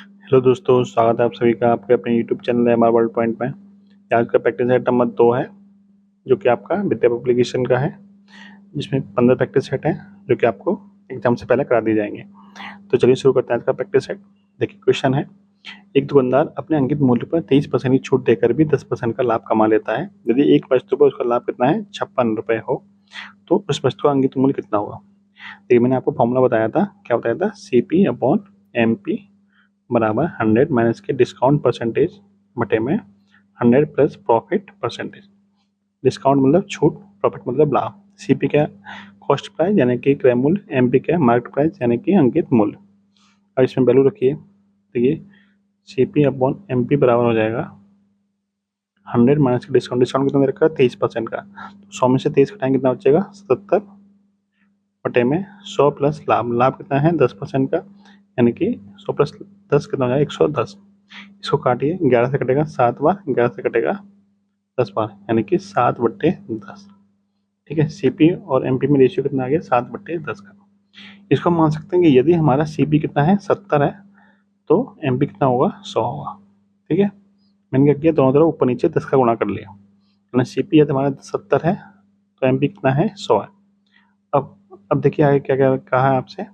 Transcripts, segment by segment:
Hello दोस्तों, स्वागत है आप सभी का आपके अपने यूट्यूब चैनल है मार्बल पॉइंट में। आज का प्रैक्टिस सेट नंबर 2 है, जो कि आपका विद्या पब्लिकेशन का है, जिसमें 15 प्रैक्टिस सेट हैं जो कि आपको एग्जाम से पहले करा दिए जाएंगे। तो चलिए शुरू करते हैं आज का प्रैक्टिस सेट। देखिए क्वेश्चन है, एक दुकानदार अपने अंकित मूल्य पर 23% की छूट देकर भी 10% का लाभ कमा लेता है। यदि एक वस्तु पर उसका लाभ कितना है, 56 रुपये हो, तो उस वस्तु का अंकित मूल्य कितना होगा। देखिए मैंने आपको फॉर्मूला बताया था, क्या बताया था, CP अपॉन MP बराबर 100 माइनस के डिस्काउंट परसेंटेज बटे में 100 प्लस प्रॉफिट परसेंटेज। डिस्काउंट मतलब छूट, प्रॉफिट मतलब लाभ। CP क्या, कॉस्ट प्राइस यानी कि क्रय मूल्य, MP क्या, मार्केट प्राइस यानी कि अंकित मूल्य। अब इसमें वैल्यू रखिए, देखिए CP अपॉन MP बराबर हो जाएगा 100 माइनस के डिस्काउंट। डिस्काउंट कितना दे रखा है, 23% का, तो 100 में से 23 घटाएंगे कितना बचेगा, 77 बटे में 100 प्लस लाभ। लाभ कितना है, 10% का, यानी कि 100 प्लस 10 कितना हो जाएगा, 110। इसको काटिए, 11 से कटेगा 7 बार, 11 से कटेगा 10 बार, यानी कि 7/10। ठीक है, CP और MP में रेशियो कितना आ गया, 7/10 का। इसको हम मान सकते हैं कि यदि हमारा CP कितना है, 70 है, तो MP कितना होगा, 100 होगा। ठीक है, मैंने क्या किया, दोनों तरफ ऊपर नीचे 10 का गुणा कर लिया। CP यदि हमारा 70 है तो MP कितना है, 100 है। अब देखिए आगे क्या क्या कहा है आपसे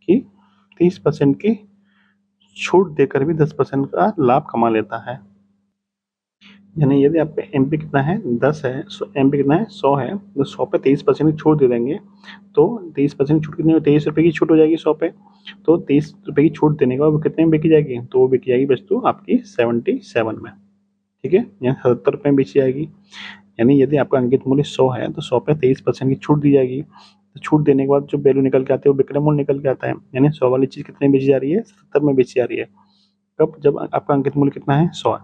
कि 30% की छूट देकर भी 10% का लाभ कमा लेता है। यानी यदि आपका MP कितना है, 10 है, MP कितना है, 100 है, तो 100 पे 23% की छूट दे देंगे, तो 23% की छूट कितनी, 23 रुपये की छूट हो जाएगी 100 पे। तो 23 रुपये की छूट देने के बाद वो कितने में बेची जाएगी, तो वो बेची जाएगी वस्तु आपकी 77 में। ठीक है, यहाँ 77 रुपये में बेची जाएगी। यानी यदि आपका अंकित मूल्य 100 है तो 100 पे 23% की छूट दी जाएगी। तो छूट देने के बाद जो वैल्यू निकल के आती है वो विक्रय मूल्य निकल के आता है। यानी 100 वाली चीज़ कितने में बेची जा रही है, 77 में बेची जा रही है। कब, जब आपका अंकित मूल्य कितना है, 100 है,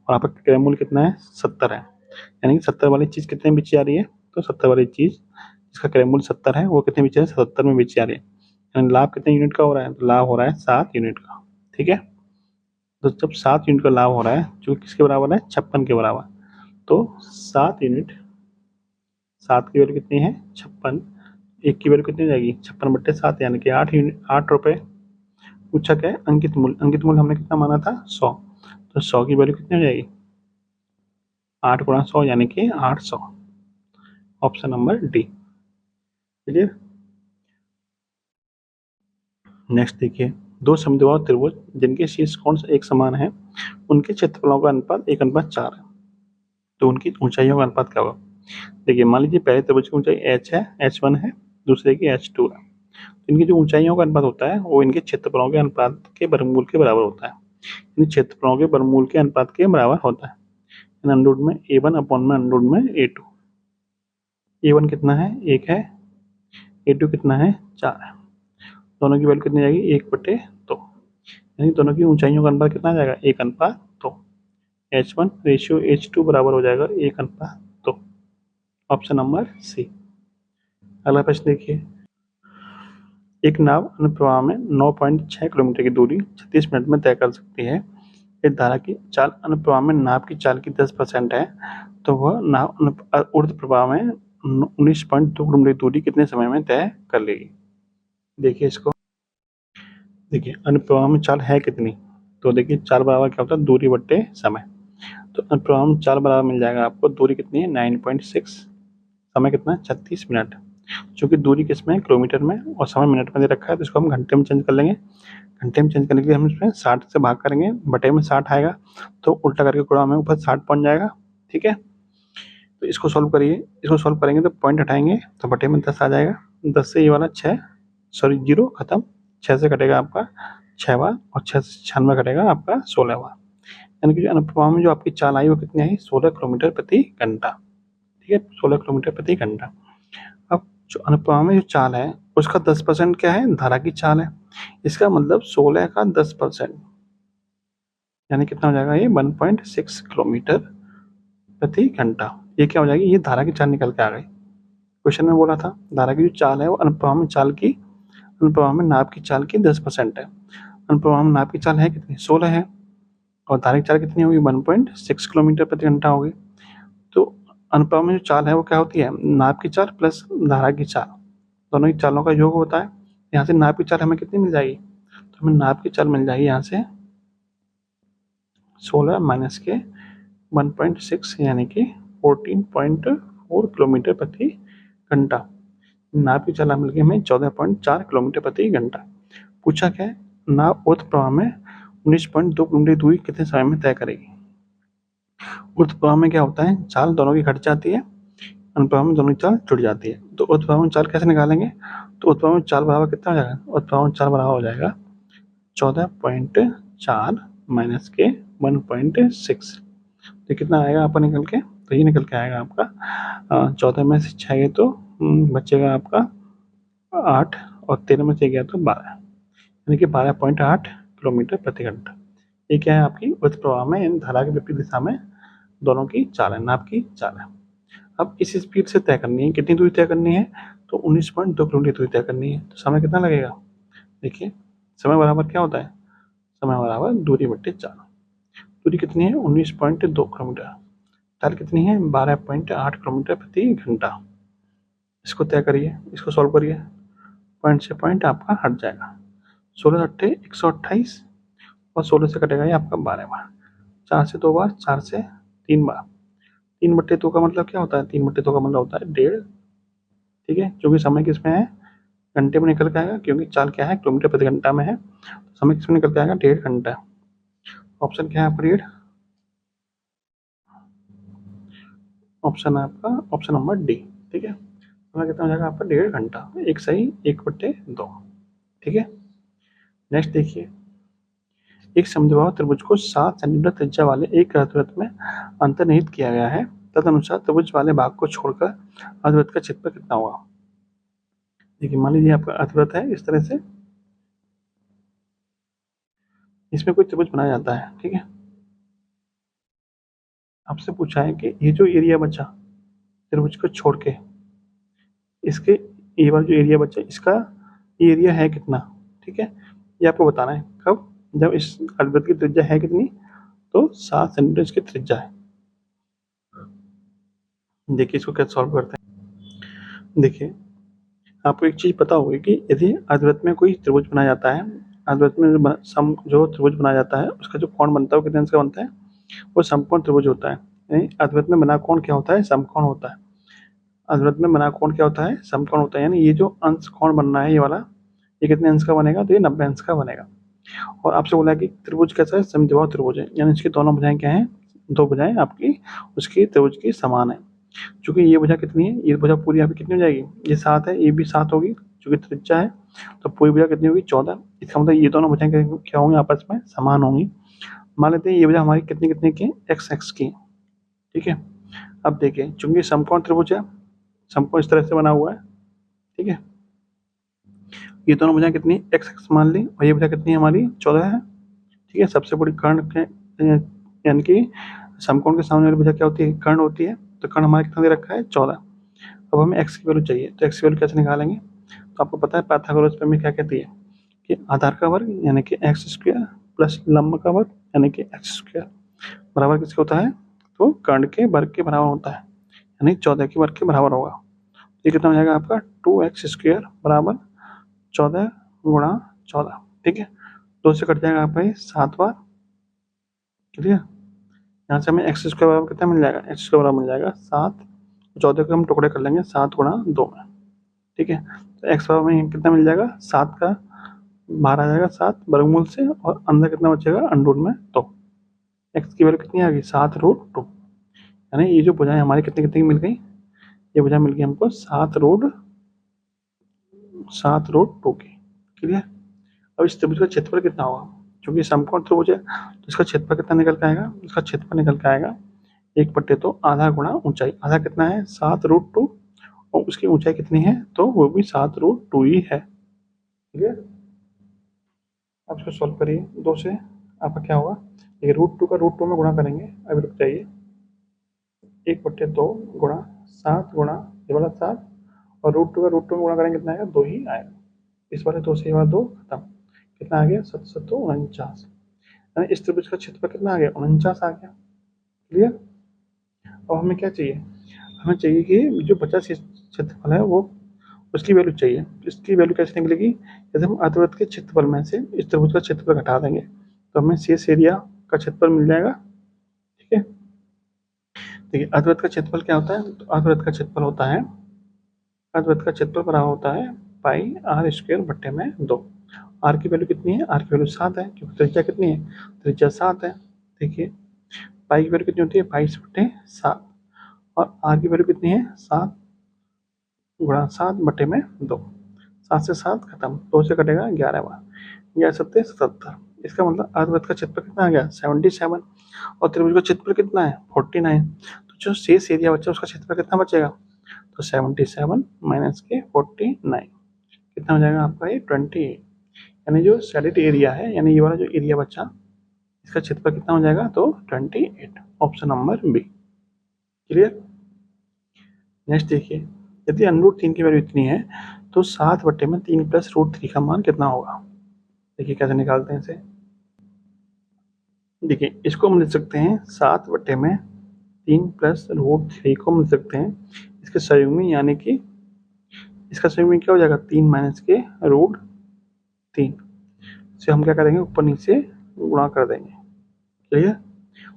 और आपका क्रय मूल्य कितना है, 70 है। यानी कि 70 वाली चीज़ कितने में बेची जा रही है, तो 70 वाली चीज़ जिसका क्रय मूल्य 70 है वो कितने बेची जा रही है, 77 में बेची जा रही है। यानी लाभ कितने यूनिट का हो रहा है, तो लाभ हो रहा है 7 यूनिट का। ठीक है, तो जब 7 यूनिट का लाभ हो रहा है, जो किसके बराबर है, 56 के बराबर, तो 7 यूनिट, 7 की वैल्यू कितनी है, 56, एक की वैल्यू कितनी हो जाएगी, 56/7, यानी कि 8 यूनिट, 8 रुपये। पूछा क्या है, अंकित मूल्य। अंकित मूल्य हमने कितना माना था, 100, तो 100 की वैल्यू कितनी हो जाएगी, 8 गुणा 100 यानी कि 800। Option number D. Clear. Next देखिए, दो समद्विबाहु त्रिभुज जिनके शीर्ष कोण एक समान है, उनके क्षेत्रफलों का अनुपात 1:4 है, तो उनकी ऊंचाइयों का अनुपात क्या होगा। देखिए मान लीजिए पहले त्रिभुज की ऊंचाई h है, h1 है, दूसरे की h2 है। इनकी जो ऊंचाइयों का अनुपात होता है वो इनके क्षेत्रफलों के अनुपात के वर्गमूल के बराबर होता है। इन क्षेत्रफलों के वर्गमूल के अनुपात के बराबर होता है। अंडरवुड में A1 अपॉन में अंडरवुड में A2। A1 कितना है, 1 है, A2 कितना है, 4 है। दोनों की वैल्यू कितनी जाएगी, 1/2, यानी दोनों की ऊंचाइयों का अनुपात कितना आ जाएगा, 1:2। H1 रेशियो H2 बराबर हो जाएगा 1:2। Option number C. अगला प्रश्न देखिए, एक नाव अनुप्रवाह में 9.6 किलोमीटर की दूरी 36 मिनट में तय कर सकती है। इस धारा की चाल अनुप्रवाह में नाव की चाल की 10% है, तो वह नाव ऊर्ध्व प्रवाह में 19.2 किलोमीटर दूरी कितने समय में तय कर लेगी। देखिए इसको, देखिए अनुप्रवाह में चाल है कितनी, तो देखिए चाल बराबर क्या होता है, दूरी बट्टे समय। तो अनुप्रवाह में चाल बराबर मिल जाएगा आपको, दूरी कितनी है 9.6, समय कितना है 36 मिनट। चूँकि दूरी किसमें है, किलोमीटर में, और समय मिनट में दे रखा है, तो इसको हम घंटे में चेंज कर लेंगे। घंटे में चेंज करने के लिए हम इसमें 60 से भाग करेंगे, बटे में 60 आएगा, तो उल्टा करके गुणा में ऊपर 60 पहुंच जाएगा। ठीक है, तो इसको सॉल्व करिए, इसको सॉल्व करेंगे तो पॉइंट हटाएंगे तो बटे में 10 आ जाएगा। 10 से ये वाला 6, सॉरी 0 खत्म, 6 से कटेगा आपका 6 बार, और 6 से 96 कटेगा आपका 16 बार। यानी कि अनुप्रवाह में जो आपकी चाल आई वो कितनी आई, 16 किलोमीटर प्रति घंटा। ठीक है, 16 किलोमीटर प्रति घंटा। अब जो अनुप्रवाह में जो चाल है उसका 10% क्या है, धारा की चाल है। इसका मतलब 16 का 10%, यानी कितना हो जाएगा, ये 1.6 किलोमीटर प्रति घंटा। ये क्या हो जाएगी, ये धारा की चाल निकल के आ गई। क्वेश्चन में बोला था धारा की जो चाल है वो अनुप्रवाह में चाल की, अनुप्रवाह में नाव की चाल की 10% है। अनुप्रवाह में नाव की चाल है कितनी, 16 है, और धारा की चाल कितनी होगी, 1.6 किलोमीटर प्रति घंटा होगी। तो अनुप्रवाह में जो चाल है वो क्या होती है, नाव की चाल प्लस धारा की चाल, दोनों की चालों का योग होता है। यहाँ से नाव की चाल हमें कितनी मिल जाएगी, तो हमें नाव की चाल मिल जाएगी यहाँ से 16 माइनस के 1.6 यानी कि 14.4 किलोमीटर प्रति घंटा। नाव की चाल मिल गई हमें 14.4 किलोमीटर प्रति घंटा। पूछा क्या है, नाव ऊर्ध्व प्रवाह में 19.2 किलोमीटर दूरी कितने समय में तय करेगी। ऊर्ध्व प्रवाह में क्या होता है, चाल दोनों की घट जाती है, अनुप्रवाह प्रवाह में दोनों की चाल जुड़ जाती है। तो ऊर्ध्व प्रवाह में चाल कैसे निकालेंगे, तो ऊर्ध्व प्रवाह में चाल बराबर कितना हो जाएगा, ऊर्ध्व प्रवाह में चाल बराबर हो जाएगा 14.4 माइनस के 1.6। तो कितना आएगा आपका निकल के, तो ये निकल के आएगा आपका 14 में से 6 गए तो बचेगा आपका 8 और 13 में से गया तो 12, यानी कि 12.8 किलोमीटर प्रति घंटा। ये क्या है आपकी ऊर्ध्व प्रवाह में इन धारा के विपरीत दिशा में दोनों की चाल है, नाव की चाल है। अब इस स्पीड से तय करनी है, कितनी दूरी तय करनी है, तो 19.2 किलोमीटर दूरी तय करनी है। तो समय कितना लगेगा, देखिए समय बराबर क्या होता है, समय बराबर दूरी बट्टे चाल। दूरी कितनी है 19.2 किलोमीटर, चाल कितनी है 12.8 किलोमीटर प्रति घंटा। इसको तय करिए, इसको सॉल्व करिए, पॉइंट से पॉइंट आपका हट जाएगा। 16 अट्ठे 128 और 16 से कटेगा ये आपका 12 बार, 4 से 2 बार, 4 से 3 बार, 3/2 का मतलब क्या होता है, 3/2 का मतलब होता है 1.5। ठीक है, क्योंकि समय किसमें है, घंटे में निकल के आएगा, क्योंकि चाल क्या है किलोमीटर प्रति घंटा में है, तो समय किसमें निकल के आएगा 1.5 घंटा। ऑप्शन क्या है आपका 1.5, ऑप्शन है आपका ऑप्शन नंबर डी। ठीक है, समय कितना हो जाएगा आपका 1.5 घंटा, एक सही 1/2। ठीक है, नेक्स्ट देखिए, एक समद्विबाहु त्रिभुज को 7 सेंटीमीटर त्रिज्या वाले एक अर्धवृत्त में अंतर्निहित किया गया है, तदनुसार त्रिभुज वाले भाग को छोड़कर अर्धवृत्त का क्षेत्रफल कितना होगा। देखिए मान लीजिए आपका अर्धवृत्त है इस तरह से, इसमें कोई त्रिभुज बनाया जाता है। ठीक है, आपसे पूछा है कि ये जो एरिया बचा त्रिभुज को छोड़ के, इसके ये वाला जो एरिया बचा इसका एरिया है कितना। ठीक है, ये आपको बताना है कब, जब इस अर्धवृत्त की त्रिज्या है कितनी, तो 7 सेंटीमीटर इसकी त्रिज्या है। देखिए इसको कैसे सॉल्व करते हैं। देखिए आपको एक चीज पता होगी कि यदि अर्धवृत्त में कोई त्रिभुज बनाया जाता है, अर्धवृत्त में जो त्रिभुज बनाया जाता है उसका जो कोण बनता है वो कितने अंश का बनता है, वो समकोण त्रिभुज होता है। यानी अर्धवृत्त में बना कोण क्या होता है, समकोण होता है। अर्धवृत्त में बना कोण क्या होता है, समकोण होता है। यानी ये जो अंश कोण बनना है ये वाला, ये कितने अंश का बनेगा, तो ये 90 अंश का बनेगा। और आपसे बोला कि त्रिभुज कैसा है, समद्विबाहु त्रिभुज है, यानी इसकी दोनों भुजाएं क्या है, दो भुजाएं आपकी उसकी त्रिभुज की समान है। चूंकि ये भुजा कितनी है, ये भुजा पूरी आपकी कितनी हो जाएगी, ये 7 है, ये भी 7 होगी, चूंकि त्रिज्या है तो पूरी भुजा कितनी होगी 14। इसका मतलब ये दोनों भुजाएं क्या होंगी, आपस में समान होंगी। मान लेते हैं ये भुजा हमारी कितनी कितनी की, एक्स एक्स की। ठीक है, अब देखिए चूंकि समकोण त्रिभुज है, समकोण इस तरह से बना हुआ है। ठीक है, ये दोनों भुजाएं कितनी एक्स एक्स मान ली, और ये भुजा कितनी हमारी 14 है। ठीक है, सबसे बड़ी कर्ण के यानी कि समकोण के सामने वाली भुजा क्या होती है, कर्ण होती है। तो कर्ण हमारा कितना दे रखा है 14। अब हमें एक्स की वैल्यू चाहिए, तो एक्स की वैल्यू कैसे निकालेंगे, तो आपको पता है पाइथागोरस प्रमेय क्या कहती है कि आधार का वर्ग यानी कि एक्स स्क्वायर प्लस लंब का वर्ग यानी कि एक्स स्क्वायर बराबर किसके होता है, तो कर्ण के वर्ग के बराबर होता है, यानी 14 के वर्ग के बराबर होगा। ये कितना हो जाएगा आपका 2x स्क्वायर बराबर 14 गुणा 14। ठीक है, 2 से कट जाएगा आपका ये 7 बार। क्लियर, यहाँ से हमें एक्स स्क्वायर बराबर कितना मिल जाएगा, एक्स स्क्वायर बराबर मिल जाएगा 7, 14 के हम टुकड़े कर लेंगे 7 गुणा 2 में। ठीक है, तो एक्स बराबर में कितना मिल जाएगा, 7 का बाहर आ जाएगा 7 वर्गमूल से, और अंदर कितना बचेगा अंडर में 2। एक्स की वैल्यू कितनी आ गई 7√2, यानी ये जो भुजाएं हमारी कितनी कितनी मिल गई, ये भुजाएं मिल गई हमको 7√2 की। क्लियर, अब इस त्रिभुज का क्षेत्रफल कितना होगा, क्योंकि समकोण त्रिभुज है तो इसका क्षेत्रफल कितना निकल के आएगा, इसका क्षेत्रफल निकल के आएगा 1/2 आधा गुणा ऊंचाई। आधा कितना है 7√2, और उसकी ऊंचाई कितनी है, तो वो भी 7√2 ही है। क्लियर, आप इसको सॉल्व करिए 2 से, आपका क्या होगा, ये √2 का √2 में गुणा करेंगे, अभी रुक जाइए, 1/2 गुणा 7 गुणा ये वाला 7, और √2 का √2 में गुणा करेंगे कितना आएगा, 2 ही आएगा। इस वाले 2 से ये वाला 2 खत्म, कितना आ गया 749। यानी इस त्रिभुज का क्षेत्रफल कितना आ गया 49 आ गया। क्लियर, अब हमें क्या चाहिए, हमें चाहिए कि जो बचा क्षेत्रफल है वो उसकी वैल्यू चाहिए। इसकी वैल्यू कैसे निकलेगी, यदि हम अर्धवृत्त के क्षेत्रफल में से इस त्रिभुज का क्षेत्रफल घटा देंगे तो हमें शेष एरिया का क्षेत्रफल मिल जाएगा। ठीक है, देखिए अर्धवृत्त का क्षेत्रफल क्या होता है, तो अर्धवृत्त का क्षेत्रफल होता है, अर्धवृत्त का क्षेत्रफल बराबर होता है पाई आर स्क्वायर बट्टे में 2। आर की वैल्यू कितनी है, आर की वैल्यू 7 है, क्योंकि त्रिज्या कितनी है, त्रिज्या 7 है। देखिए पाई की वैल्यू कितनी होती है, 22/7, और आर की वैल्यू कितनी है, 7 गुणा 7 बटे में 2। 7 से 7 खत्म, 2 से कटेगा 11 बार, 11×7 = 77। इसका मतलब अर्धवृत्त का क्षेत्रफल कितना आ गया, 77, और त्रिभुज का क्षेत्रफल कितना है, 49। तो जो शेष एरिया बचा उसका क्षेत्रफल कितना बचेगा, तो 77 माइनस के 49 कितना हो जाएगा आपका, ये 28। यानी जो शेडेड एरिया है, यानी ये वाला जो एरिया बचा, इसका क्षेत्रफल कितना हो जाएगा, तो 28। Option number B. Clear. Next देखिए, यदि √3 की वैल्यू इतनी है तो 7 बटे में 3 + √3 का मान कितना होगा। देखिए कैसे निकालते हैं इसे। देखिए इसको हम लिख सकते हैं 7 बटे में 3 + √3 को हम लिख सकते हैं इसके सहयोग में, यानी कि इसका सहयोग में क्या हो जाएगा, 3 माइनस के √3 से हम क्या करेंगे, ऊपर नीचे गुणा कर देंगे। क्लियर।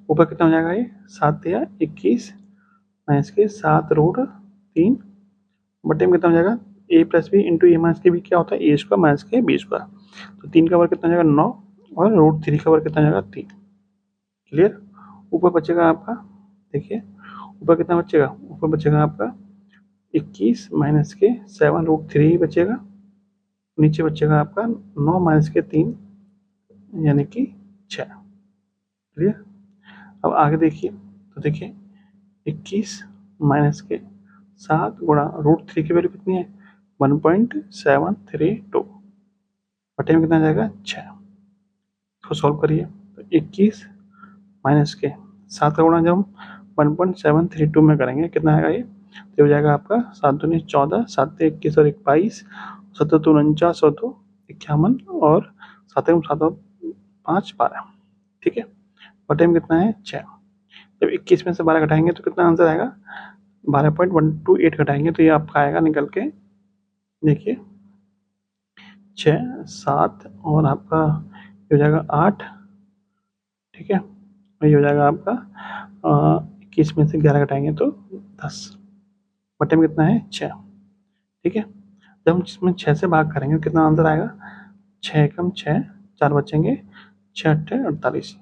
ऊपर कितना हो जाएगा, ये 7 या 21 माइनस के 7√3 बटे में कितना हो जाएगा, a + b into A minus के बी क्या होता है, a² माइनस के b²। तो 3 का वर्ग कितना हो जाएगा 9, और √3 का वर्ग कितना हो जाएगा 3। क्लियर। ऊपर बचेगा आपका, देखिए ऊपर कितना बचेगा, ऊपर बचेगा आपका 21 माइनस के 7√3 बचेगा, नीचे बचेगा आपका 9 माइनस के 3 यानी कि 6। क्लियर। अब आगे देखिए, तो देखिए 21 माइनस के 7 गुणा √3 की वैल्यू कितनी है, 1.732 बटे में कितना जाएगा 6। इसको सॉल्व करिए, तो 21 माइनस के 7 का गुणा जब हम 1.732 में करेंगे कितना आएगा, ये तो हो जाएगा आपका 7 दूनी 14, 7 21 और 22, 7 2 49 और 2 51, और 7 7 5 12। ठीक है, बटे में कितना है 6। जब 21 में से 12 घटाएंगे तो कितना आंसर आएगा, 12.128 घटाएंगे तो ये आपका आएगा निकल के, देखिए 6 7 और आपका ये हो जाएगा 8। ठीक है, ये हो जाएगा आपका 21 में से 11 घटाएंगे तो 10, बटे में कितना है 6। ठीक है, जब हम इसमें 6 से भाग करेंगे कितना आंसर आएगा, 6 कम 6 4 बचेंगे, 6 8 48,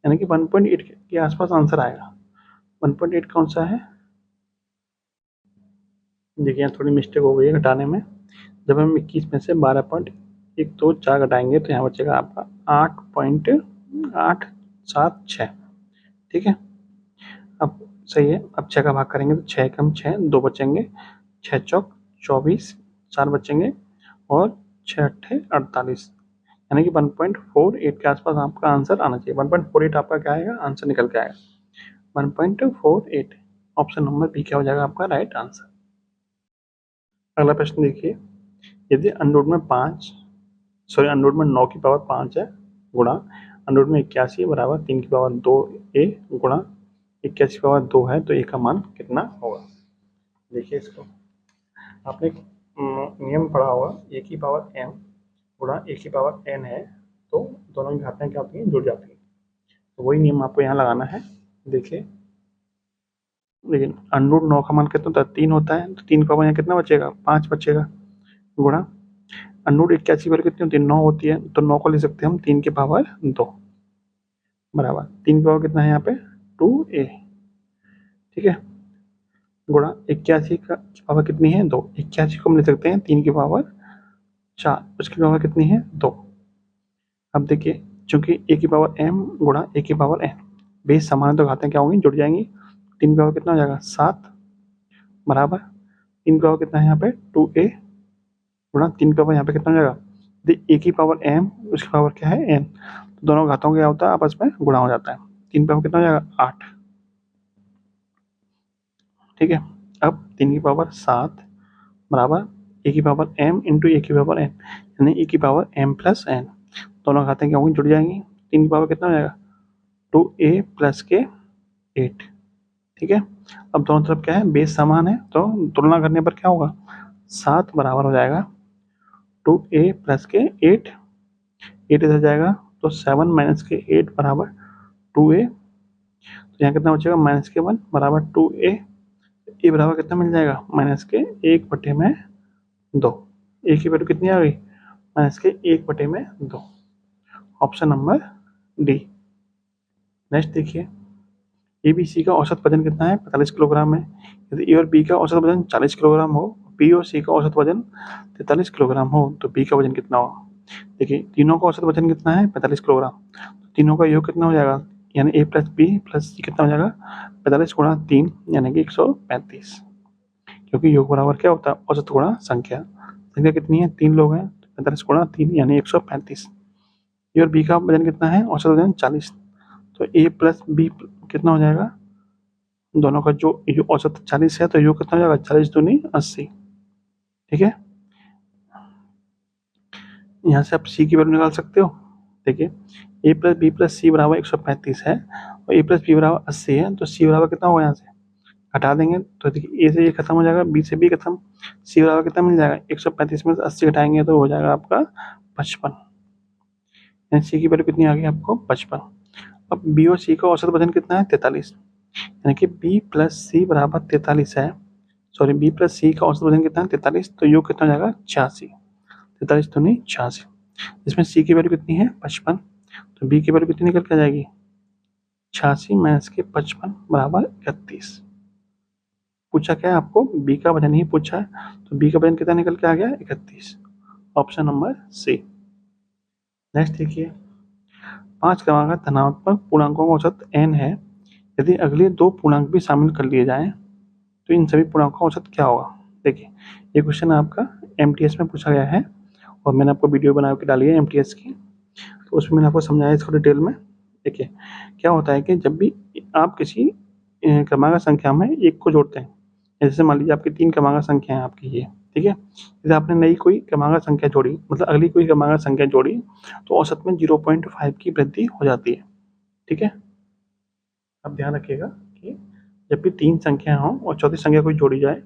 यानी कि 1.8 के आसपास आंसर आएगा। 1.8 कौन सा है, देखिए यहाँ थोड़ी मिस्टेक हो गई है घटाने में। जब हम 21 में से 12.124 घटाएंगे तो यहाँ बचेगा आपका 8.876। ठीक है, अब सही है। अब 6 का भाग करेंगे तो 6 कम 6 2 बचेंगे, 6 चौक 24 4 बचेंगे, और 6 8 48, यानी कि 1.48 के आसपास आपका आंसर आना चाहिए। 1.48 आपका क्या आएगा, आंसर निकल के आएगा 1.48। ऑप्शन नंबर बी क्या हो जाएगा आपका राइट आंसर। अगला प्रश्न देखिए, यदि अंडर में 9 की पावर 5 है गुणा अंडर में 81 बराबर 3 की पावर 2a गुणा 81 की पावर 2 है तो a का मान कितना होगा। देखिए इसको आपने नियम पढ़ा होगा, a की पावर m गुणा a की पावर n है तो दोनों की घातें क्या होती हैं, जुड़ जाती हैं। तो वही नियम आपको यहाँ लगाना है। देखिए लेकिन अंडर 9 का मान कितना होता है, 3 होता है, तो 3 का पावर यहाँ कितना बचेगा 5 बचेगा, गुणा अंडर 81 वैल्यू कितनी होती है 9 होती है, तो 9 को ले सकते हैं हम 3 की पावर 2 बराबर 3 की पावर कितना है यहाँ पे 2a। ठीक है, गुणा 81 की पावर कितनी है 2, 81 को हम ले सकते हैं 3 की पावर 4, उसकी पावर कितनी है 2। अब देखिए चूंकि a की पावर m गुणा a की पावर n बेस समान है तो घातें क्या होंगी, जुड़ जाएंगी। 3 की पावर कितना हो जाएगा 7 बराबर 3 की पावर कितना है यहाँ पे 2a गुणा 3 की पावर यहाँ पे कितना हो जाएगा, a की पावर m उसकी पावर क्या है n, तो दोनों घातों का क्या होता है आपस में गुणा हो जाता है। 3 की पावर कितना हो जाएगा 8। ठीक है, अब 3 की पावर 7 बराबर a की पावर m इंटू a की पावर n, यानी a की पावर m प्लस n, दोनों घातें क्या होंगी जुड़ जाएंगी। 3 की पावर कितना हो जाएगा 2a प्लस के 8। ठीक है, अब दोनों तरफ क्या है बेस समान है तो तुलना करने पर क्या होगा 7 बराबर हो जाएगा 2a प्लस के 8 इधर जाएगा तो 7 माइनस के 8 बराबर 2a, तो यहाँ कितना बचेगा माइनस के 1 बराबर 2a, ए बराबर कितना मिल जाएगा माइनस के 1/2। ए की वैल्यू कितनी आ गई माइनस के 1/2। Option number D. नेक्स्ट देखिए, ए बी सी का औसत वजन कितना है 45 किलोग्राम है। यदि ए और बी का औसत वजन 40 किलोग्राम हो, बी और सी का औसत वजन 43 किलोग्राम हो, तो बी का वजन कितना होगा। देखिए तीनों का औसत वजन कितना है 45 किलोग्राम, तो तीनों का योग कितना हो जाएगा, यानी ए प्लस बी प्लस सी कितना हो जाएगा 45 गुणा 3 यानी कि 135, क्योंकि योग बराबर क्या होता है औसत गुणा संख्या। संख्या कितनी है 3 लोग हैं, 45 गुणा 3 यानी 135। ए और बी का वजन कितना है औसत वजन 40, तो ए प्लस बी कितना हो जाएगा, दोनों का जो औसत 40 है तो योग कितना हो जाएगा 40 दूनी 80। ठीक है, यहाँ से आप सी की वैल्यू निकाल सकते हो। देखिए ए प्लस बी प्लस सी बराबर 135 है और ए प्लस बी बराबर 80 है, तो सी बराबर कितना होगा यहाँ से हटा देंगे तो देखिए ए से ये खत्म हो जाएगा, बी से बी खत्म, सी बराबर कितना मिल जाएगा 135 में से 80 घटाएंगे तो हो जाएगा आपका 55। सी की वैल्यू कितनी आ गई आपको 55। अब बी और सी का औसत वजन कितना है 43, यानी कि बी प्लस सी बराबर 43 है, सॉरी बी प्लस सी का औसत वजन कितना है 43, तो योग कितना हो जाएगा 86, 43 दूनी 86। इसमें सी की वैल्यू कितनी है 55, तो बी की वैल्यू कितनी निकल के आ जाएगी 86 माइनस के 55 बराबर 31। पूछा क्या है आपको बी का वजन ही पूछा है, तो बी का वजन कितना निकल के आ गया 31, ऑप्शन नंबर सी। नेक्स्ट देखिए, 5 क्रमांक धनात्मक पूर्णांकों का औसत n है, यदि अगले 2 पूर्णांक भी शामिल कर लिए जाएं तो इन सभी पूर्णांकों का औसत क्या होगा। देखिए ये क्वेश्चन आपका MTS में पूछा गया है और मैंने आपको वीडियो बना के डाली है MTS की, तो उसमें मैंने आपको समझाया इसको डिटेल में। देखिए क्या होता है कि जब भी आप किसी क्रमांक संख्या में एक को जोड़ते हैं, जैसे मान लीजिए आपकी 3 क्रमांक संख्या है आपकी ये, ठीक है, जैसे आपने नई कोई क्रमांक संख्या जोड़ी, मतलब अगली कोई क्रमांक संख्या जोड़ी, तो औसत में 0.5 की वृद्धि हो जाती है। ठीक है, अब ध्यान रखिएगा कि जब भी 3 संख्या हो और चौथी संख्या कोई जोड़ी जाए,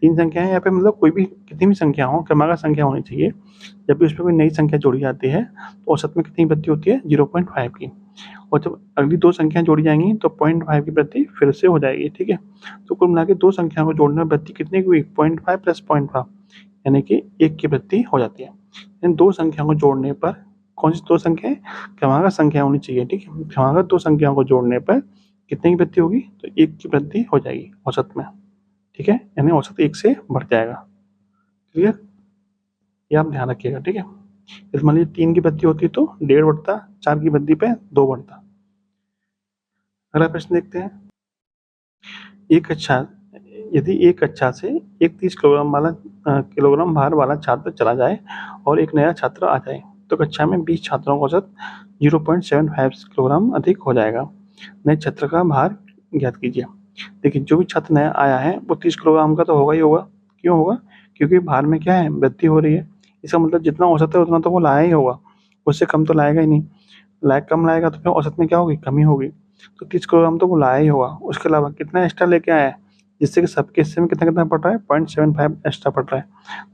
3 संख्या है यहाँ पे मतलब कोई भी कितनी भी संख्या हो, क्रमांक संख्या होनी चाहिए, जब भी उसमें कोई नई संख्या जोड़ी जाती है तो औसत में कितनी वृद्धि होती है 0.5 की, और जब अगली 2 संख्याएं जोड़ी जाएंगी तो 0.5 की वृद्धि फिर से हो जाएगी। ठीक है, तो कुल मिला के 2 संख्याओं को जोड़ने में वृद्धि कितनी की हुई 0.5 प्लस 0.5 यानी कि 1 की वृद्धि हो जाती है। इन 2 संख्याओं को जोड़ने पर, कौन सी 2 संख्याएं क्रमांक संख्या होनी चाहिए, ठीक है, क्रमांक 2 संख्याओं को जोड़ने पर कितने की वृद्धि होगी, तो 1 की वृद्धि हो जाएगी औसत में। ठीक है, यानी औसत 1 से बढ़ जाएगा। क्लियर, ये आप ध्यान रखिएगा। ठीक है, इस मान लीजिए 3 की वृद्धि होती तो 1.5 बढ़ता, 4 की वृद्धि पे 2 बढ़ता। अगला प्रश्न देखते हैं, एक कक्षा, यदि एक कक्षा से एक 30 किलोग्राम भार वाला छात्र चला जाए और एक नया छात्र आ जाए तो कक्षा में 20 छात्रों का औसत 0.75 किलोग्राम अधिक हो जाएगा। नए छात्र का भार ज्ञात कीजिए। देखिए जो भी छात्र नया आया है वो 30 किलोग्राम का तो होगा ही होगा। क्यों होगा, क्योंकि भार में क्या है वृद्धि हो रही है, इसका मतलब जितना औसत है उतना तो वो लाया ही होगा, उससे कम तो लाएगा ही नहीं। कम लाएगा तो फिर औसत में क्या होगी, कमी होगी, तो 30 किलोग्राम तो वो लाया ही होगा। उसके अलावा कितना एक्स्ट्रा लेके आया है, जिससे कि सबके हिस्से में कितना कितना पड़ रहा है 0.75 एक्स्ट्रा पड़ रहा है,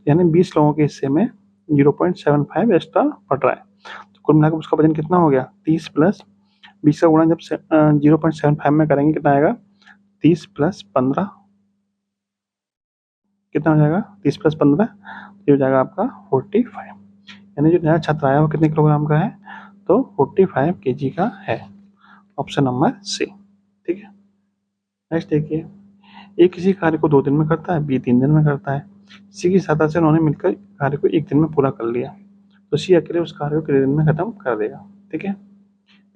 यानी 20 लोगों के हिस्से में 0.75 एक्स्ट्रा पड़ रहा है। तो कुल मिलाकर उसका वजन कितना हो गया 30 प्लस 20 का गुणा जब 0.75 में करेंगे कितना आएगा 30 प्लस 15, कितना हो जाएगा 30 प्लस 15, ये हो जाएगा आपका 45, यानी जो नया छात्र आया वो कितने किलोग्राम का है, तो 45 kg का है, ऑप्शन नंबर सी। ठीक है, नेक्स्ट देखिए, ए किसी कार्य को 2 दिन में करता है, बी 3 दिन में करता है। सी की सहायता से उन्होंने मिलकर कार्य को 1 दिन में पूरा कर लिया, तो सी अकेले उस कार्य को कितने दिन में खत्म कर देगा। ठीक है,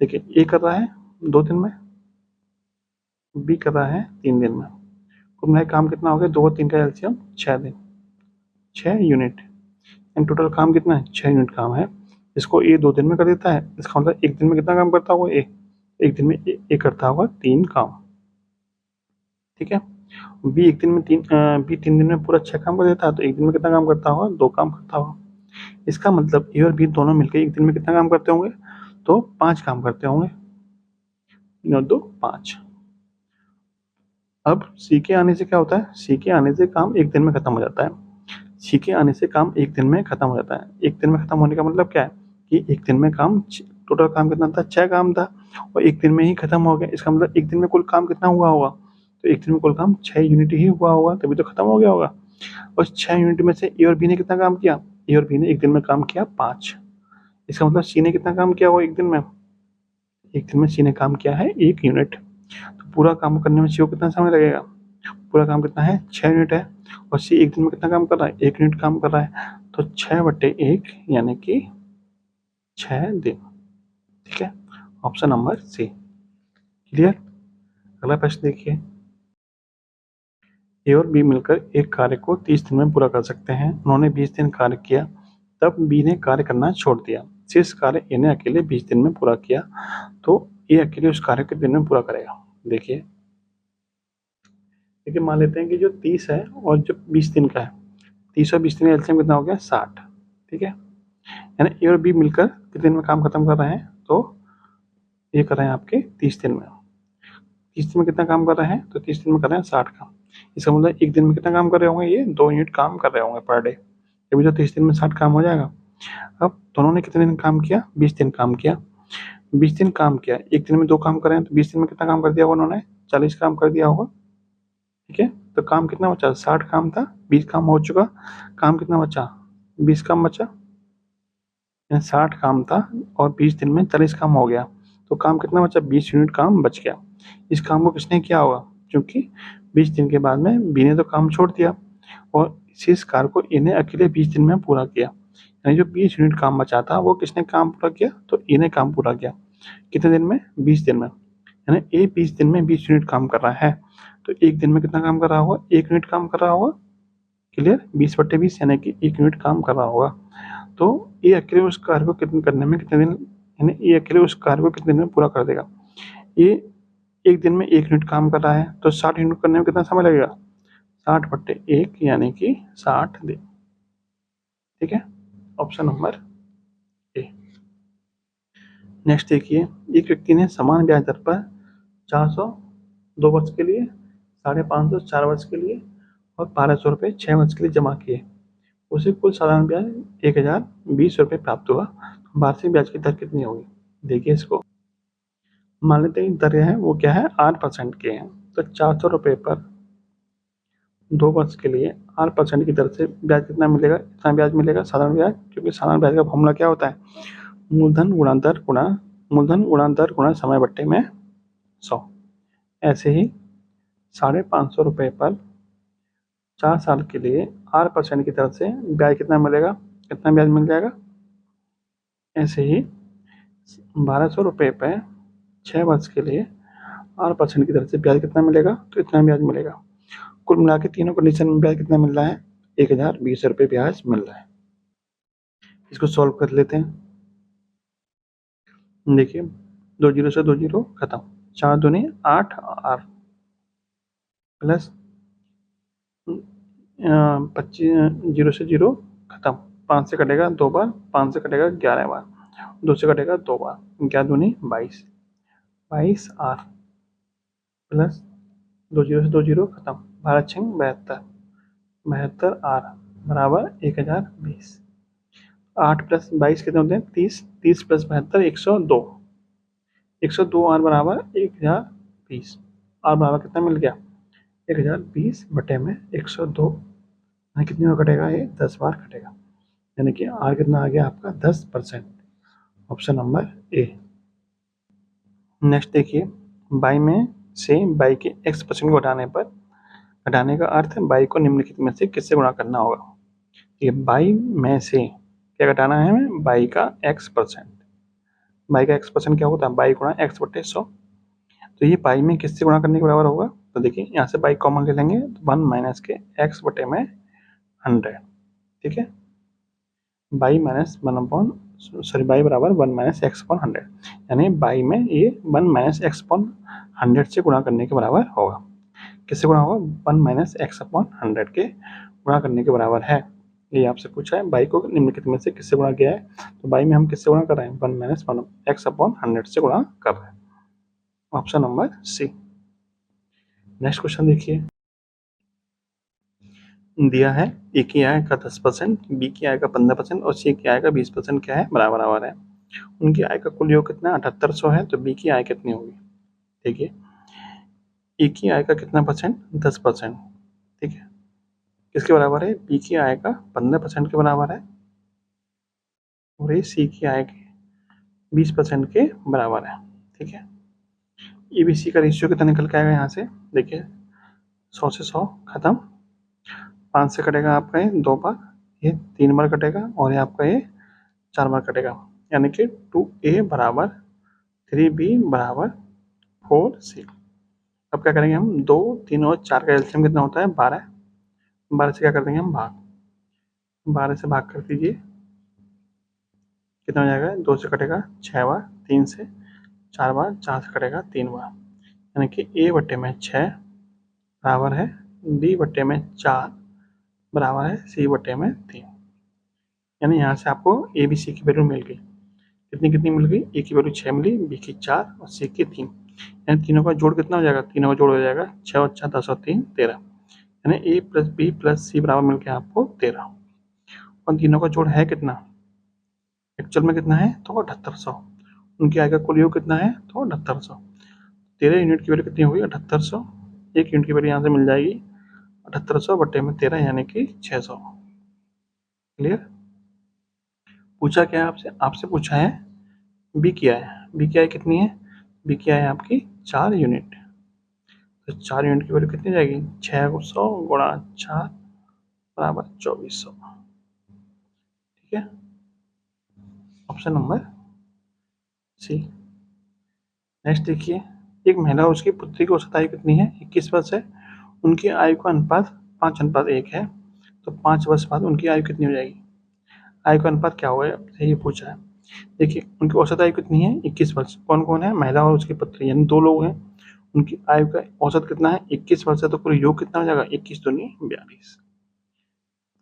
देखिए ए कर रहा है 2 दिन में, बी कर रहा है 3 दिन में, कुल मिला काम कितना हो गया 2 और 3 का एलसीएम 6 दिन, 6 यूनिट, एंड टोटल काम कितना है 6 यूनिट काम है। इसको ए 2 दिन में कर देता है, इसका मतलब 1 दिन में कितना काम करता होगा ए, 1 दिन में ए करता होगा 3 काम। ठीक है, बी 1 दिन में 3 दिन में पूरा 6 काम कर देता है, तो 1 दिन में कितना काम करता होगा 2 काम करता होगा। इसका मतलब ए और बी दोनों मिलकर 1 दिन में कितना काम करते होंगे, तो 5 काम करते होंगे, 3 और 2 5। अब सी के आने से क्या होता है, सी के आने से काम 1 दिन में खत्म हो जाता है, सी के आने से काम 1 दिन में खत्म हो जाता है। 1 दिन में खत्म होने का मतलब क्या है कि 1 दिन में काम टोटल काम कितना था, 6 काम था और एक दिन में ही खत्म हो गया। इसका मतलब एक दिन में कुल काम कितना हुआ होगा, तो एक दिन में कुल काम 6 यूनिट ही हुआ होगा, तभी तो खत्म हो गया होगा। और 6 यूनिट में से ए और बी ने कितना काम किया, ए और बी ने एक दिन में काम किया 5। इसका मतलब सी ने कितना काम किया होगा एक दिन में, एक दिन में सी ने काम किया है 1 यूनिट। तो पूरा काम करने में सी को कितना समय लगेगा, पूरा काम कितना है 6 यूनिट है, और सी एक दिन में कितना काम कर रहा है, 1 यूनिट काम कर रहा है। तो 6/1 यानी कि 6 दिन। ठीक है, ऑप्शन नंबर सी। क्लियर। अगला प्रश्न देखिए, ए और बी मिलकर एक कार्य को 30 दिन में पूरा कर सकते हैं। उन्होंने 20 दिन कार्य किया, तब बी ने कार्य करना छोड़ दिया। शेष कार्य ए ने अकेले 20 दिन में पूरा किया, तो ए अकेले उस कार्य को दिन में पूरा करेगा। देखिए देखिए मान लेते हैं कि जो 30 है और जो 20 दिन का है, 30 और 20 दिन का एलसीएम कितना हो गया 60। ठीक है, यानी ए और बी मिलकर कितने दिन में काम खत्म कर रहे हैं, तो ये कर रहे हैं आपके 30 दिन में। 30 दिन में कितना काम कर रहे हैं, तो 30 दिन में कर रहे हैं 60 काम। इसका मतलब एक दिन में कितना काम कर रहे होंगे, ये 2 यूनिट काम कर रहे होंगे पर डे। तभी तो 30 दिन में 60 काम हो जाएगा। अब दोनों ने कितने दिन काम किया, 20 दिन काम किया। 20 दिन काम किया, एक दिन में 2 काम कर रहे हैं, तो 20 दिन में कितना काम कर दिया होगा उन्होंने, 40 काम कर दिया होगा। ठीक है, तो काम कितना बचा, 60 काम था, 20 काम हो चुका, काम कितना बचा, 20 काम बचा। 60 काम था और 20 दिन में 40 काम हो गया, तो काम कितना बचा, 20 यूनिट काम बच गया। इस काम को किसने किया होगा, क्योंकि 20 दिन के बाद में बी ने तो काम छोड़ दिया और इस कार्य को ए ने अकेले 20 दिन में पूरा किया। यानी जो 20 यूनिट काम बचा था वो किसने काम पूरा किया, तो ए ने काम पूरा किया। कितने दिन में, 20 दिन में। यानी ए 20 दिन में 20 यूनिट काम कर रहा है, तो एक दिन में कितना काम कर रहा होगा, 1 यूनिट काम कर रहा होगा। क्लियर, 20/20 यानी कि 1 यूनिट काम कर रहा होगा। तो ये अकेले उस कार्य को कितने करने में कितने दिन, यानी ये अकेले उस कार्य को कितने दिन में पूरा कर देगा। ये एक दिन में 1 यूनिट काम कर रहा है, तो 60 यूनिट करने में कितना समय लगेगा, 60/1 यानी कि 60 दिन। ठीक है, ऑप्शन नंबर ए। नेक्स्ट देखिए, एक व्यक्ति ने समान ब्याज दर पर 400 2 वर्ष के लिए, 550 4 वर्ष के लिए और 1200 रुपये 6 वर्ष के लिए जमा किए। उसे कुल साधारण ब्याज 1020 रुपये प्राप्त हुआ। वार्षिक ब्याज की दर कितनी होगी। देखिए इसको मान लेते हैं दर है वो क्या है, 8% के हैं। तो 400 रुपये पर 2 वर्ष के लिए 8% की दर से ब्याज कितना मिलेगा, इतना ब्याज मिलेगा साधारण ब्याज। क्योंकि साधारण ब्याज का फॉर्मूला क्या होता है, मूलधन गुणा दर गुणा मूलधन गुणा दर गुणा समय बट्टे में 100। ऐसे ही 550 रुपये पर 4 साल के लिए 8% की दर से ब्याज कितना मिलेगा, कितना ब्याज मिल जाएगा। ऐसे ही 1200 रुपये पे 6 वर्ष के लिए 8% की दर से ब्याज कितना मिलेगा, तो इतना ब्याज मिलेगा। कुल मिला के तीनों कंडीशन में ब्याज कितना मिल रहा है, 1020 रुपये ब्याज मिल रहा है। इसको सॉल्व कर लेते हैं। देखिए 2 जीरो से 2 जीरो खत्म, 4 दूनी 8 आर प्लस 25 जीरो से जीरो खत्म, 5 से कटेगा 2 बार, 5 से कटेगा 11 बार, 2 से कटेगा 2 बार, 11 दूनी 22 आर प्लस 2 जीरो से 2 जीरो खत्म, 12 छंग 72 आर बराबर 1020। 8 प्लस 22 कितने होते हैं, 30, 30 प्लस 72 102, 102 आर बराबर 1020। आर बराबर कितना मिल गया, 1020 बटे में 102, कितनी बार कटेगा, ये 10 बार कटेगा। यानी कि आर कितना आ गया आपका 10%। Option number A. नेक्स्ट देखिए, बाई में से बाई के x% को घटाने का अर्थ है बाई को निम्नलिखित में से किससे गुणा करना होगा। ये बाई में से क्या घटाना है हमें, बाई का x%। बाई का x% क्या होता है, बाई गुणा x/100। तो ये बाई में किससे गुणा करने के बराबर होगा, तो देखिए यहाँ से बाई कॉमन ले लेंगे तो 1 माइनस के x बटे में 100। ठीक है, बाई माइनस 1 बाई बराबर 1 माइनस x/100, यानी बाई में ये 1 माइनस x/100 से गुणा करने के बराबर होगा। किससे गुणा होगा, 1 माइनस x/100 के गुणा करने के बराबर है। ये आपसे पूछा है बाई को निम्नलिखित में से किससे गुणा किया है, तो बाई में हम किससे गुणा कर रहे हैं, 1 माइनस x/100 से गुणा कर रहे हैं। Option number C. Next question देखिए, दिया है ए की आय का 10%, बी की आय का 15% और सी की आय का 20% क्या है, बराबर है। उनकी आय का कुल योग कितना 7800 है, तो बी की आय कितनी होगी? देखिए, ए की आय का कितना परसेंट? 10%। ठीक है, किसके बराबर है? बी की आय का 15% के बराबर है और ये सी की आय के 20% के बराबर है। ठीक है, ए बी सी का रेशियो कितना निकल के आएगा यहाँ से? देखिए, 100 से 100 खत्म, 5 से कटेगा आपका ये 2 बार, ये 3 बार कटेगा और ये आपका ये 4 बार कटेगा, यानी कि 2a बराबर 3b बराबर 4c। अब क्या करेंगे हम? 2, 3 और 4 का एलसीएम कितना होता है? 12। 12 से क्या कर देंगे हम? भाग। 12 से भाग कर दीजिए, कितना हो जाएगा? 2 से कटेगा 6 बार, 3 से 4 बार, 4 से कटेगा 3 बार, यानी कि a बट्टे में 6 बराबर है b बट्टे में 4 बराबर है c बट्टे में 3। यानी यहाँ से आपको ए बी सी की वैल्यू मिल गई। कितनी कितनी मिल गई? ए की वैल्यू 6 मिली, बी की 4 और सी की 3। यानी तीनों का जोड़ कितना हो जाएगा? तीनों का जोड़ हो जाएगा 6 और 4 10 और 3 13। यानी ए प्लस बी प्लस सी बराबर मिल गया आपको 13। और तीनों का जोड़ है कितना? एक्चुअल में कितना है? तो 7800। उनकी आय का कुल योग कितना है? तो 7800। 13 यूनिट की वैल्यू कितनी होगी? 7800। एक यूनिट की वैल्यू यहाँ से मिल जाएगी 7800 बट्टे में 13 यानी कि 600। क्लियर? पूछा क्या है आपसे? आपसे पूछा है बी की आय। बी की आय कितनी है? बी की आय आपकी 4 यूनिट। तो 4 यूनिट की वैल्यू कितनी जाएगी? 600 गुणा 4 बराबर 2400। ठीक है, ऑप्शन नंबर सी। नेक्स्ट देखिए, एक महिला और उसकी पुत्री की औसत आयु कितनी है? 21 वर्ष है। उनकी आयु का अनुपात 5:1 है, तो 5 वर्ष बाद उनकी आयु कितनी हो जाएगी? आयु का अनुपात क्या होगा? ये पूछा है। देखिए, उनकी औसत आयु कितनी है? 21 वर्ष। कौन कौन है? महिला और उसकी पुत्री, यानी 2 लोग हैं। उनकी आयु का औसत कितना है? 21 वर्ष है, तो पूरा योग कितना हो जाएगा? 21 दूनी 42।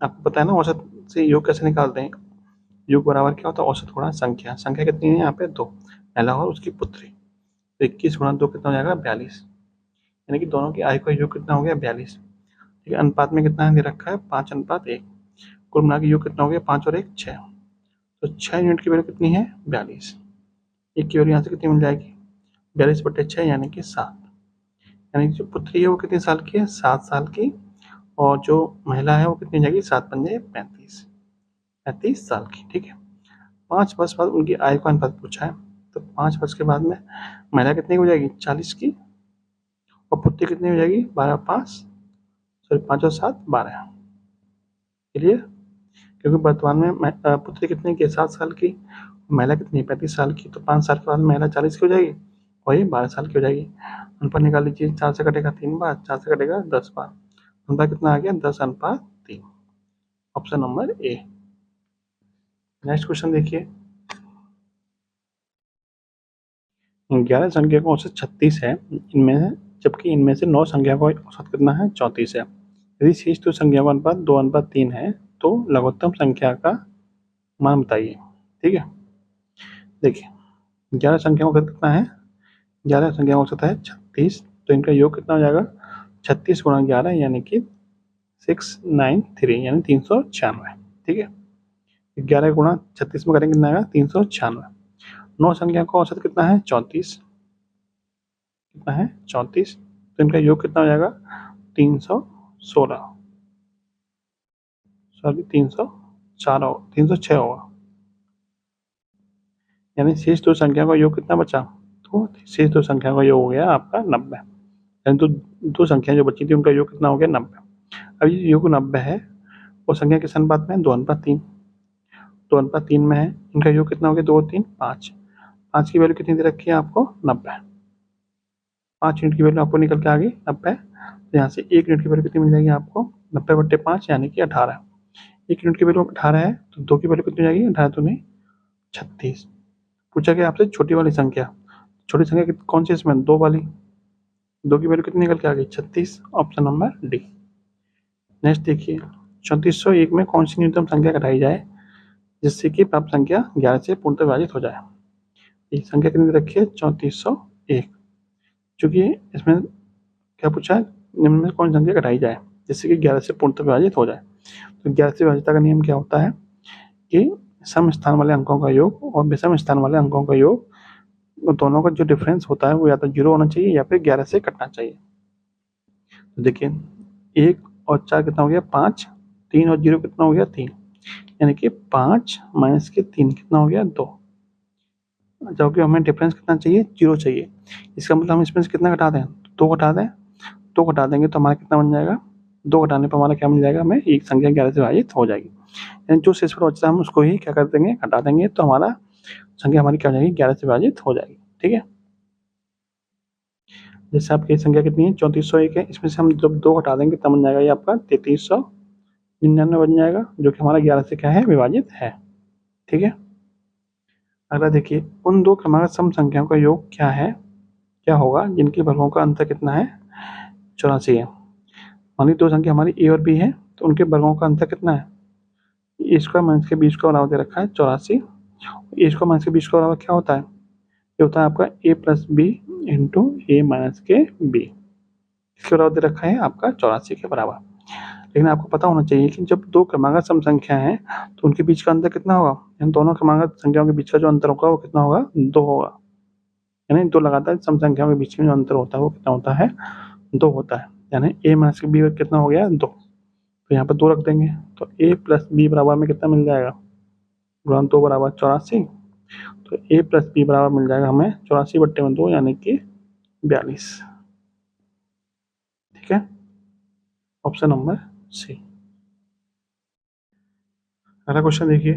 आपको पता है ना औसत से योग कैसे निकालते हैं? योग बराबर क्या होता है? औसत गुणा संख्या। संख्या कितनी है यहाँ पे? 2, महिला और उसकी पुत्री। तो 21 गुणा 2 कितना हो जाएगा? 42। यानी कि दोनों की आयु का योग कितना हो गया? 42। ठीक है, अनुपात में कितना दे रखा है? 5:1। कुल मिला के योग कितना हो गया? 5 और 1 6। तो 6 यूनिट की वैल्यू कितनी है? 42। एक की वैल्यू यहाँ से कितनी मिल जाएगी? 42 बटे 6 यानी कि 7। यानी कि जो पुत्री है वो कितने साल की है? 7 साल की। और जो महिला है वो कितनी जाएगी? 7 पंजे 35, 35 साल की। ठीक है, 5 वर्ष बाद उनकी आयु का अनुपात पूछा है, तो 5 वर्ष के बाद में महिला कितनी हो जाएगी? 40 की, और पुत्री कितनी हो जाएगी? 12 5 सॉरी 5 और 7 12। क्लियर? क्योंकि वर्तमान में पुत्री कितनी की? 7 साल की, महिला कितनी? 35 साल की। तो 5 साल के बाद महिला 40 की हो जाएगी और ये 12 साल की हो जाएगी। अनुपात निकाल लीजिए, 4 से कटेगा 3 बार, 4 से कटेगा 10 बार, अनुपात कितना आ गया? 10:3। Option number A. Next question देखिए, 11 संख्या का औसत 36 है, इनमें जबकि इनमें से 9 संख्या का औसत कितना है? 34 है। यदि शेष 2 संख्या का अनुपात 2:3 है, तो लघुत्तम संख्या का मान बताइए। ठीक है, देखिए 11 संख्या का औसत कितना है? 11 संख्या का औसत है 36, तो इनका योग कितना हो जाएगा? 36 गुणा 11 यानी कि 693 यानी 396। ठीक है, 11 गुणा 36 में करेंगे कितना आएगा? 396। 9 संख्या का औसत कितना है? 34। कितना है? 34। तो इनका योग कितना हो जाएगा? 316 सॉरी 304 हो 306 होगा। यानी शेष 2 संख्या का योग कितना बचा? तो शेष 2 संख्या का योग हो गया आपका 90। यानी तो 2 संख्या जो बची थी उनका योग कितना हो गया? 90। अब ये योग 90 है, वो संख्या किस अनुपात में है? 2:3। 2:3 में है, इनका योग कितना हो गया? 2 3 5। 5 की वैल्यू कितनी दे रखी है आपको? 90। 5 यूनिट की वैल्यू आपको निकल के आ गई 90। तो यहाँ से 1 यूनिट की वैल्यू कितनी मिल जाएगी आपको? 90 बट्टे 5 यानी कि 18। 1 यूनिट की वैल्यू 18 है, तो 2 की वैल्यू कितनी हो जाएगी? 18 दूनी 36। पूछा गया आपसे छोटी वाली संख्या। छोटी संख्या कौन सी इसमें? 2 वाली। 2 की वैल्यू कितनी निकल के आ गई? 36। Option number D. नेक्स्ट देखिए, 3401 में कौन सी न्यूनतम संख्या घटाई जाए जिससे कि प्राप्त संख्या 11 से पूर्णतः विभाजित हो जाए? ये संख्या कितनी दे रखी है? 3401। चूंकि इसमें क्या पूछा है? निम्न में कौन संख्या घटाई जाए जिससे कि 11 से पूर्णतः विभाजित हो जाए? तो 11 से विभाजित का नियम क्या होता है कि सम स्थान वाले अंकों का योग और विषम स्थान वाले अंकों का योग, दोनों का जो डिफरेंस होता है वो या तो 0 होना चाहिए या फिर 11 से कटना चाहिए। तो देखिए 1 और 4 कितना हो गया 5, 3 और 0 कितना हो गया 3, यानी कि 5 माइनस के 3 कितना हो गया 2, जबकि हमें डिफरेंस कितना चाहिए 0 चाहिए। इसका मतलब हम इसमें से कितना घटा दें 2 घटा दें, 2 घटा देंगे तो हमारा कितना बन जाएगा, 2 घटाने पर हमारा क्या मिल जाएगा, हमें एक संख्या 11 से विभाजित हो जाएगी। यानी जो शेषफल बचता है हम उसको ही क्या कर देंगे घटा देंगे, तो हमारा संख्या हमारी क्या हो जाएगी 11 से विभाजित हो जाएगी। ठीक है, जैसे आपकी संख्या कितनी है 3401 है, इसमें से हम जब 2 घटा देंगे तब बन जाएगा ये आपका 3399 बन जाएगा, जो कि हमारा 11 से क्या है विभाजित है। ठीक है, अगला देखिए उन दो क्रमागत सम संख्याओं का योग क्या है, क्या होगा जिनके वर्गों का अंतर कितना है 84 है। मान ली दो संख्या हमारी ए और बी है, तो उनके वर्गों का अंतर कितना है, ए स्क्वायर माइनस के बी स्क्वायर बराबर दे रखा है 84। ए स्क्वायर माइनस के बी स्क्वायर बराबर क्या होता है, ये होता है आपका ए प्लस बी इंटू ए माइनस के बी, इसके बराबर दे रखा है आपका 84 के बराबर। लेकिन आपको पता होना चाहिए कि जब दो क्रमागत सम संख्या है तो उनके बीच का अंतर कितना होगा, इन दोनों क्रमागत संख्याओं के बीच का जो अंतर होगा वो कितना होगा 2 होगा, यानी दो लगातार सम संख्याओं के बीच में जो अंतर होता है वो कितना होता है 2 होता है। यानी ए माइनस के बी कितना हो गया 2, तो यहाँ पर 2 रख देंगे तो ए प्लस बी बराबर में कितना मिल जाएगा, गुणा 2 बराबर 84, तो ए प्लस बी बराबर मिल जाएगा हमें 84/2 यानी कि 42। ठीक है, ऑप्शन नंबर सी। अगला क्वेश्चन देखिए,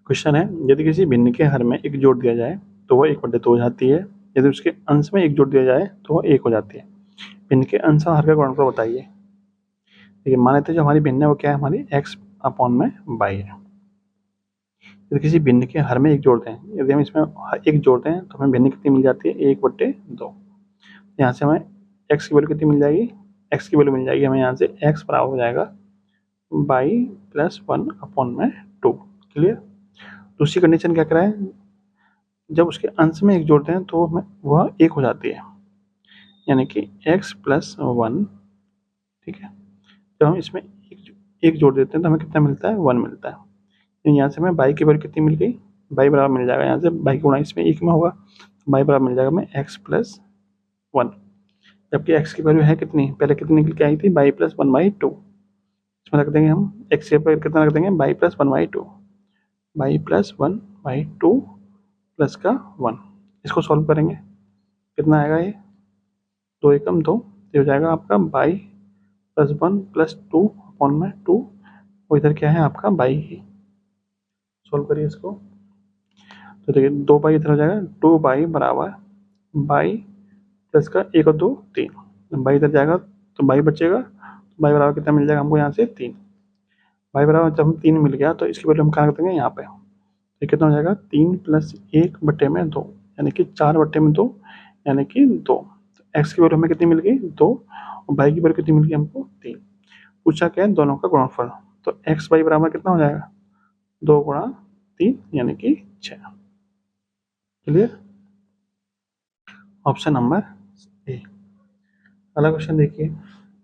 क्वेश्चन है यदि किसी भिन्न के हर में एक जोड़ दिया जाए तो वह 1/2 हो जाती है, यदि उसके अंश में एक जोड़ दिया जाए तो वह 1 हो जाती है। भिन्न के अंश और हर का गुणनफल बताइए। देखिए मान लेते हैं जो हमारी भिन्न है वो क्या है, हमारी x/y है। यदि किसी भिन्न के हर में एक जोड़ते हैं, यदि हम इसमें एक जोड़ते हैं तो हमें भिन्न कितनी मिल जाती है 1/2। यहाँ से हमें x की वैल्यू कितनी मिल जाएगी, x की वैल्यू मिल जाएगी हमें यहाँ से x बराबर हो जाएगा y प्लस 1/2। क्लियर, दूसरी कंडीशन क्या कराए, जब उसके अंश में एक जोड़ते हैं तो वह 1 हो जाती है, यानी कि x प्लस 1। ठीक है, जब हम इसमें एक जोड़ देते हैं तो हमें कितना मिलता है 1 मिलता है। यहाँ से हमें बाई की वैल्यू कितनी मिल गई, बाई बराबर मिल जाएगा, यहाँ से बाई की गुणा इसमें 1 में होगा, बाई बराबर मिल जाएगा हमें x प्लस 1, जबकि x की वैल्यू है कितनी, पहले कितनी निकल के आई थी बाई प्लस 1/2। इसमें रख देंगे हम x के पर कितना रख देंगे by plus 1/2, by plus 1/2 plus का 1। इसको सॉल्व करेंगे कितना आएगा, ये 2 एकम 2, ये हो जाएगा आपका बाई प्लस 1 प्लस 2/2, और इधर क्या है आपका बाई ही। सॉल्व करिए इसको, तो देखिए 2 बाई इधर हो जाएगा 2 बाई बराबर बाई प्लस का 1 और 2 3, बाई इधर जाएगा तो बाई बचेगा, तो बाई बराबर कितना मिल जाएगा हमको यहाँ से 3। बाई बराबर जब हम 3 मिल गया तो इसकी वैल्यू हम कहाँ रख देंगे यहाँ पे, तो कितना हो जाएगा 3 प्लस 1/2 यानी कि 4/2 यानी कि 2। तो एक्स की वैल्यू हमें कितनी मिल गई 2, और बाई की वैल्यू कितनी मिल गई हमको 3। पूछा क्या है दोनों का गुणनफल, तो एक्स बाई बराबर कितना हो जाएगा 2 गुणा 3 यानी कि 6। Clear, option number A. अगला क्वेश्चन देखिए,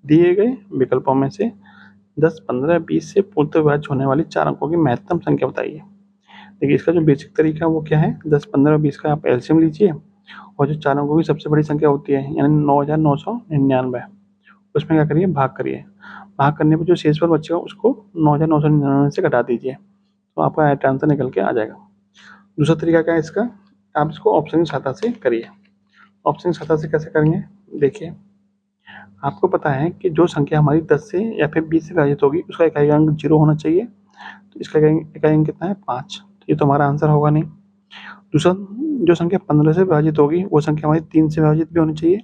दिए गए विकल्पों में से 10, 15, 20 से पूर्णतः विभाज्य होने वाली 4 अंकों की महत्तम संख्या बताइए। देखिए इसका जो बेसिक तरीका है वो क्या है, 10, 15 और 20 का आप एलसीएम लीजिए, और जो 4 अंकों की सबसे बड़ी संख्या होती है यानी 9999, उसमें क्या करिए भाग करिए, भाग करने पर जो शेषफल बचेगा उसको 9999 से घटा दीजिए, तो आपका राइट आंसर निकल के आ जाएगा। दूसरा तरीका क्या है इसका, आप इसको ऑप्शन की सहायता से करिए। ऑप्शन की सहायता से कैसे करेंगे, देखिए आपको पता है कि जो संख्या हमारी 10 से या फिर 20 से विभाजित होगी उसका इकाई अंक 0 होना चाहिए, तो इसका इकाई अंक कितना है 5, तो ये तो हमारा आंसर होगा नहीं। दूसरा, जो संख्या 15 से विभाजित होगी वो संख्या हमारी 3 से विभाजित भी होनी चाहिए,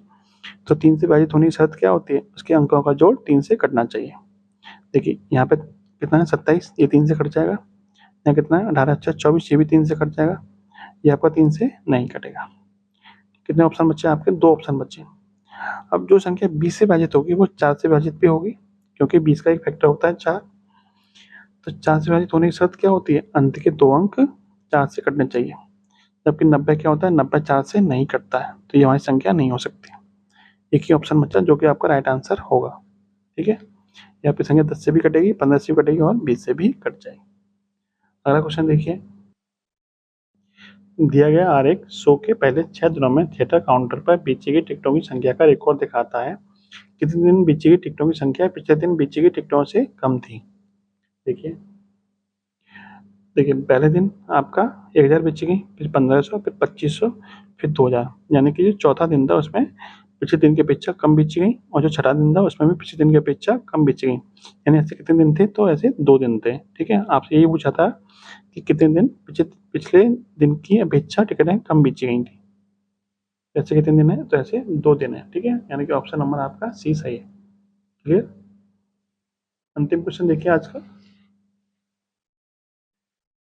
तो 3 से विभाजित होने की शर्त क्या होती है, उसके अंकों का जोड़ 3 से कटना चाहिए। देखिए यहाँ पे कितना है 27, ये 3 से कट जाएगा, यहाँ कितना है 18, अच्छा 24, ये भी 3 से कट जाएगा, ये आपका 3 से नहीं कटेगा। कितने ऑप्शन बचे आपके, 2 ऑप्शन बचे। अब जो संख्या 20 से विभाजित होगी वो 4 से विभाजित भी होगी, क्योंकि 20 का एक फैक्टर होता है 4, तो 4 से विभाजित होने की शर्त क्या होती है, अंत के 2 अंक 4 से कटने चाहिए, जबकि 90 क्या होता है 90 4 से नहीं कटता है, तो ये हमारी संख्या नहीं हो सकती। एक ही ऑप्शन बचा जो कि आपका राइट आंसर होगा। ठीक है, यहाँ पे संख्या 10 से भी कटेगी, 15 से भी कटेगी और 20 से भी कट जाएगी। अगला क्वेश्चन देखिए, दिया गया आरेख शो के पहले 6 दिनों में थिएटर काउंटर पर बेची गई टिकटों की संख्या का रिकॉर्ड दिखाता है। कितने दिन बेची गई टिकटों की संख्या पिछले दिन बेची गई टिकटों से कम थी। देखिए देखिए पहले दिन आपका 1000 बेची गई, फिर 1500, फिर 2500, फिर 2000, यानी कि जो चौथा दिन था उसमें पिछले दिन की अपेक्षा कम बेची गई, और जो छठा दिन था उसमें भी पिछले दिन की अपेक्षा कम बेची गई। यानी ऐसे कितने दिन थे, तो ऐसे 2 दिन थे। ठीक है, आपसे यही पूछा था कि कितने दिन पिछले दिन की अपेक्षा टिकटें कम बेची गई थी। ऐसे कितने दिन है, तो ऐसे 2 दिन है। ठीक है, यानी कि ऑप्शन नंबर आपका सी सही है। क्लियर। अंतिम क्वेश्चन देखिए आज का,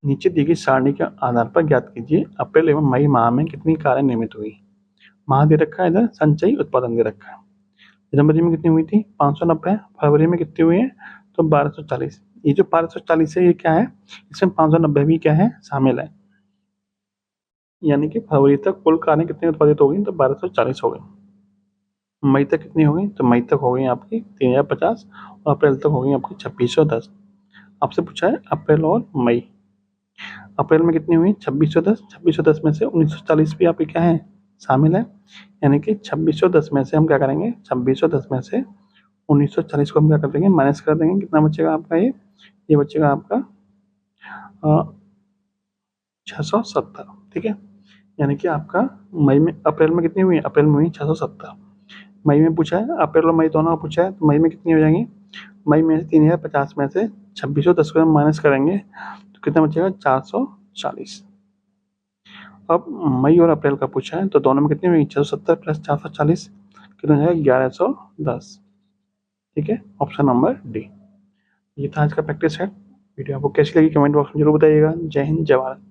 नीचे दी गई सारणी के आधार पर ज्ञात कीजिए अप्रैल एवं मई माह में कितनी कारें निर्मित हुई। माह दे रखा है, इधर संचयी उत्पादन दे रखा है। जनवरी में कितनी हुई थी, 590। फरवरी में कितनी हुई है, तो 1240। ये जो 1240 है ये क्या है, इसमें 590 भी क्या है, शामिल है। यानी कि फरवरी तक कुल कारें कितनी उत्पादित हो गई, तो 1240 हो गई। मई तक कितनी हो गई, तो मई तक हो गई आपकी 3050, और अप्रैल तक हो गई आपकी 2610। आपसे पूछा है अप्रैल और मई। अप्रैल में कितनी हुई, 2610। 2610 में से 1940 भी आपके क्या है, शामिल है। यानी कि 2610 में से हम क्या करेंगे, 2610 में से 1940 को हम क्या कर देंगे, माइनस कर देंगे। कितना बचेगा आपका, ये बचेगा आपका 670। ठीक है, यानी कि आपका मई में, अप्रैल में कितनी हुई, अप्रैल में हुई 670। मई में पूछा है, अप्रैल और मई दोनों पूछा है, तो मई में कितनी हो जाएंगी, मई में 3050 में से 2610 को हम माइनस करेंगे तो कितना बचेगा, 440। अब मई और अप्रैल का पूछा है, तो दोनों में कितनी हुई, 670 प्लस 440 कितना हो जाएगा, 1110। ठीक है, ऑप्शन नंबर डी। ये था आज का प्रैक्टिस है। वीडियो आपको कैसी लगी कमेंट बॉक्स में जरूर बताइएगा। जय हिंद, जय भारत।